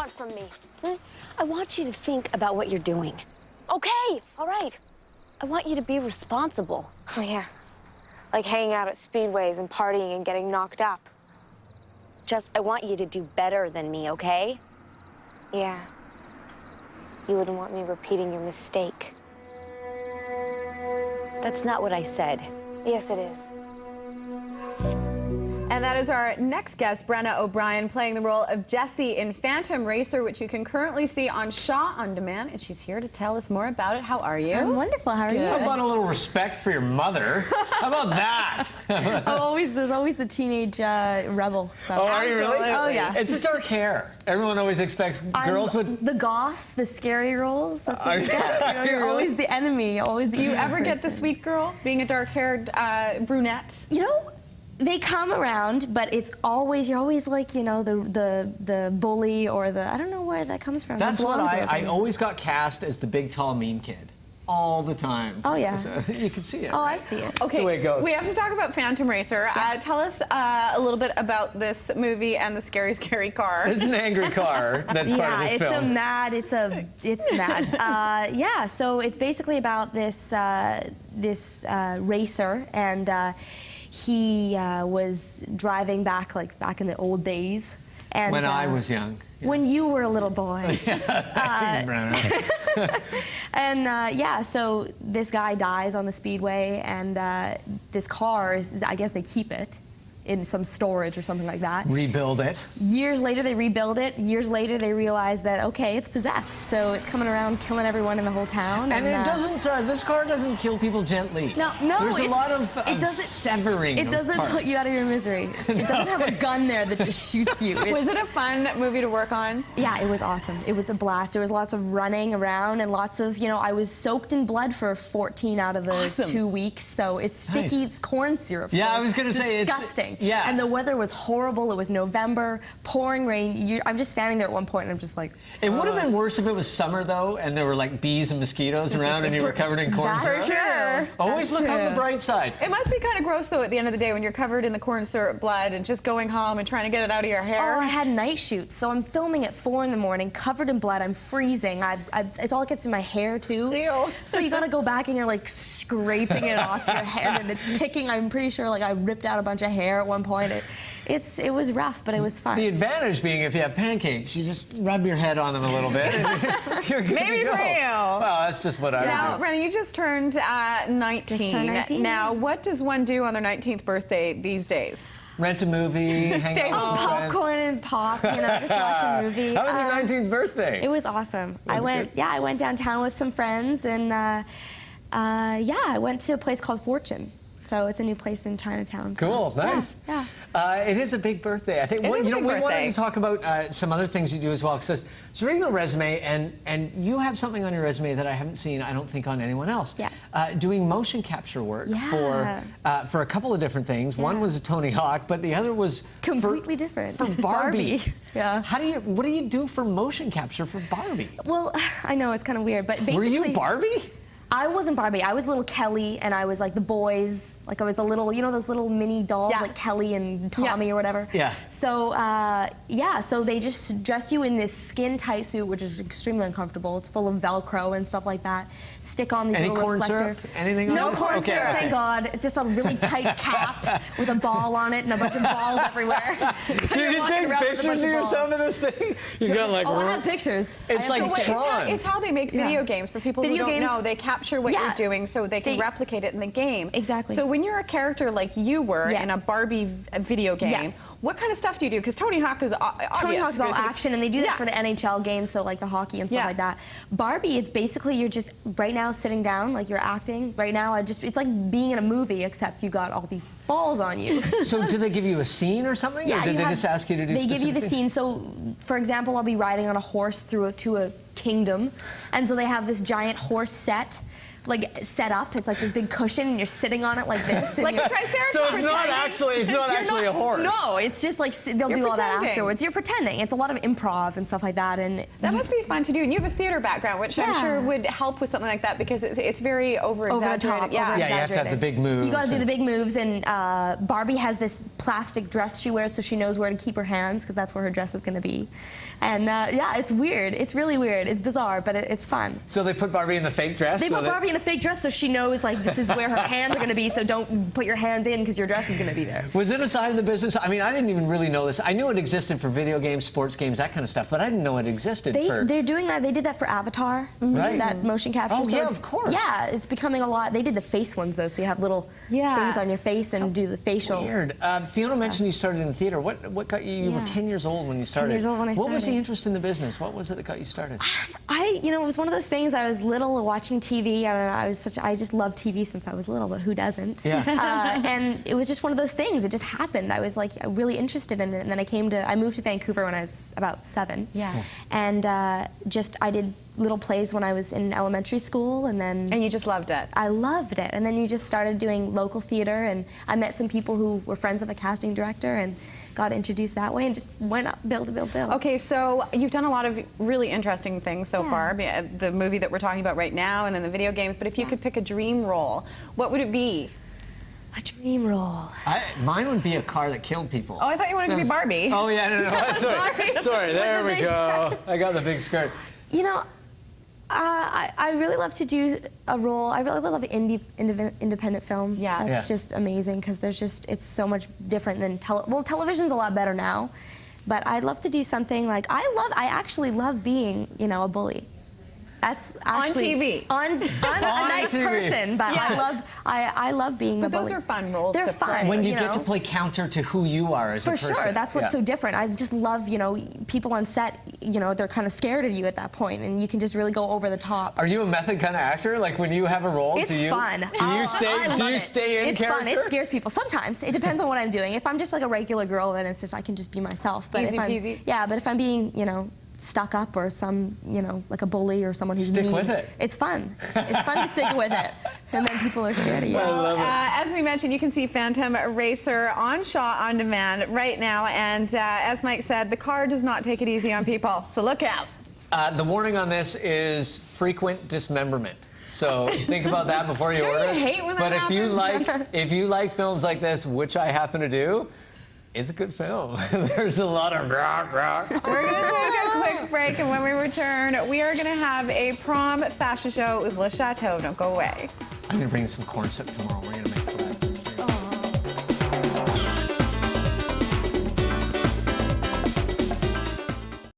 want from me? I want you to think about what you're doing. Okay, all right. I want you to be responsible. Oh, yeah. Like hanging out at speedways and partying and getting knocked up. I want you to do better than me, okay? Yeah. You wouldn't want me repeating your mistake. That's not what I said. Yes, it is. And that is our next guest, Brenna O'Brien, playing the role of Jessie in Phantom Racer, which you can currently see on Shaw On Demand. And she's here to tell us more about it. How are you? I'm wonderful. How are you? How about a little respect for your mother? How about that? There's always the teenage rebel. So. Oh, are you really? Oh, yeah. It's a dark hair. Everyone always expects girls with... The goth, the scary roles. That's what you get. You know, you're really? always the enemy, always the Do you evil ever get the person. sweet girl, being a dark-haired brunette? You know, they come around, but it's always, you're always like, you know, the bully or the, I don't know where that comes from. That's what I I always got cast as the big, tall, mean kid. All the time. Oh, yeah. So, you can see it. Oh, right? I see it. Okay, That's the way it goes. we have to talk about Phantom Racer. Yes. Tell us a little bit about this movie and the scary, scary car. It's an angry car that's part of this film. It's mad. Yeah, so it's basically about this racer, and he was driving back in the old days. And, When I was young. When you were a little boy. Thanks, Brenna. And yeah, so this guy dies on the speedway, and this car is, I guess they keep it in some storage or something like that. Rebuild it. Years later, they rebuild it. Years later, they realize that, okay, it's possessed. So it's coming around killing everyone in the whole town. And it doesn't, this car doesn't kill people gently. No, There's a lot of severing It of doesn't parts. put you out of your misery. It doesn't have a gun there that just shoots you. Was it a fun movie to work on? Yeah, it was awesome. It was a blast. There was lots of running around and lots of, you know, I was soaked in blood for 14 out of the 2 weeks. So it's sticky, it's corn syrup. Yeah, so I was going to say it's disgusting. Yeah. And the weather was horrible. It was November, pouring rain. I'm just standing there at one point and I'm just like, It would have been worse if it was summer, though, and there were like bees and mosquitoes around and you were covered in corn syrup. That's true. Always That's look on true. the bright side. It must be kind of gross, though, at the end of the day when you're covered in the corn syrup blood and just going home and trying to get it out of your hair. Oh, I had night shoots, so I'm filming at 4 in the morning, covered in blood. I'm freezing. It's all gets in my hair too. Ew. So you gotta go back and you're like scraping it off your hair, and it's picking. I'm pretty sure like I ripped out a bunch of hair at one point. It was rough, but it was fun. The advantage being if you have pancakes, you just rub your head on them a little bit and you're good Maybe to go. for you. Well, that's just what I Now, would do. Brenna, you just turned 19. Just turned 19. Now, what does one do on their 19th birthday these days? Rent a movie, hang out with some friends. Popcorn and pop, you know, just watch a movie. How was your 19th birthday? It was awesome. Was it good? I went downtown with some friends, and yeah, I went to a place called Fortune. So it's a new place in Chinatown. So, Cool, nice. Yeah. It is a big birthday. I think It is a we big wanted birthday. to talk about some other things you do as well. So reading the resume, and you have something on your resume that I haven't seen, I don't think, on anyone else. Yeah. Doing motion capture work Yeah. for a couple of different things. One Yeah. was a Tony Hawk, but the other was Completely different. For Barbie. Yeah. What do you do for motion capture for Barbie? Well, I know it's kind of weird, but basically. Were you Barbie? I wasn't Barbie. I was little Kelly, and I was like the boys. Like I was the little, you know, those little mini dolls, Yeah. like Kelly and Tommy or whatever. Yeah. So yeah, so they just dress you in this skin-tight suit, which is extremely uncomfortable. It's full of Velcro and stuff like that. Stick on these Any little corn reflector. syrup? Anything on No this? corn Okay, syrup, okay. thank God. It's just a really tight cap with a ball on it and a bunch of balls everywhere. Did you take pictures of yourself in this thing? You got like. Oh, I have pictures. It's I have like pictures. Tron. It's how they make video games for people Video who don't games. know. They capture what Yeah. you're doing so they can They- replicate it in the game. Exactly. So when you're a character like you were Yeah. in a Barbie video game, Yeah. what kind of stuff do you do? Because Tony Hawk is obvious. Tony Hawk's all There's- action, and they do that Yeah. for the NHL games, so like the hockey and stuff Yeah. like that. Barbie, it's basically you're just right now sitting down, like you're acting. Right now, it's like being in a movie, except you got all these balls on you. So do they give you a scene or something? Yeah, or did you they have- just ask you to do They give you the specific scene. So, for example, I'll be riding on a horse to a kingdom, and so they have this giant horse set like set up. It's like this big cushion, and you're sitting on it like this. Like a triceratops. So it's not actually a horse. No, it's just like they'll do all that pretending. afterwards. You're pretending. It's a lot of improv and stuff like that. And That must be fun to do. And you have a theater background, which I'm sure would help with something like that because it's very over-exaggerated. Over the top, Yeah. Yeah, you have to have the big moves. You got to do the big moves, and Barbie has this plastic dress she wears so she knows where to keep her hands because that's where her dress is going to be. And yeah, it's weird. It's really weird. It's bizarre, but it's fun. So they put Barbie in the fake dress? They put Barbie in a fake dress so she knows like this is where her hands are going to be, so don't put your hands in because your dress is going to be there. Was it a side of the business? I mean, I didn't even really know this. I knew it existed for video games, sports games, that kind of stuff, but I didn't know it existed for... They're doing that. They did that for Avatar, Right. that motion capture. Oh, so yeah, it's, of course. Yeah, it's becoming a lot. They did the face ones, though, so you have little things on your face and do the facial. Weird. Fiona mentioned you started in theater. What got you? You were 10 years old when you started. 10 years old when I What was the started. interest in the business? What was it that got you started? It was one of those things. I was little watching TV. I just loved TV since I was little, but who doesn't? Yeah. And it was just one of those things. It just happened. I was like really interested in it, and then I moved to Vancouver when I was about 7. Yeah. And I did little plays when I was in elementary school, and then. And you just loved it. I loved it. And then you just started doing local theater, and I met some people who were friends of a casting director and got introduced that way and just went up, build. Okay, so you've done a lot of really interesting things so far. The movie that we're talking about right now and then the video games, but if you could pick a dream role, what would it be? A dream role. Mine would be a car that killed people. Oh, I thought you wanted to be Barbie. Oh, yeah, no. Sorry, there we go. I got the big skirt. You know, I really love to do a role. I really love independent film. Yeah. That's just amazing because it's so much different than television's a lot better now, but I'd love to do something like I actually love being, a bully. That's actually on TV. On a nice TV. person, but Yes. I love being a bully. Those are fun roles They're to fun. play. When you get know? to play counter to who you are as a For person. sure, that's what's Yeah. so different. I just love, people on set, they're kind of scared of you at that point, and you can just really go over the top. Are you a method kind of actor? Like when you have a role, It's fun. Do you stay in it's character? fun. It scares people. Sometimes it depends on what I'm doing. If I'm just like a regular girl, then it's just I can just be myself. But Easy if I'm, peasy. yeah, but if I'm being, stuck up or some, like a bully or someone who's Stick mean, with it. It's fun. It's fun to stick with it, and then people are scared of you. I love it. As we mentioned, you can see Phantom Racer on Shaw On Demand right now. And as Mike said, the car does not take it easy on people, so look out. The warning on this is frequent dismemberment. So think about that before you order. Don't you hate when that But happens? if you like films like this, which I happen to do, it's a good film. There's a lot of rock. We're going to take a quick break, and when we return, we are going to have a prom fashion show with Le Chateau. Don't go away. I'm going to bring some corn soup tomorrow. We're going to make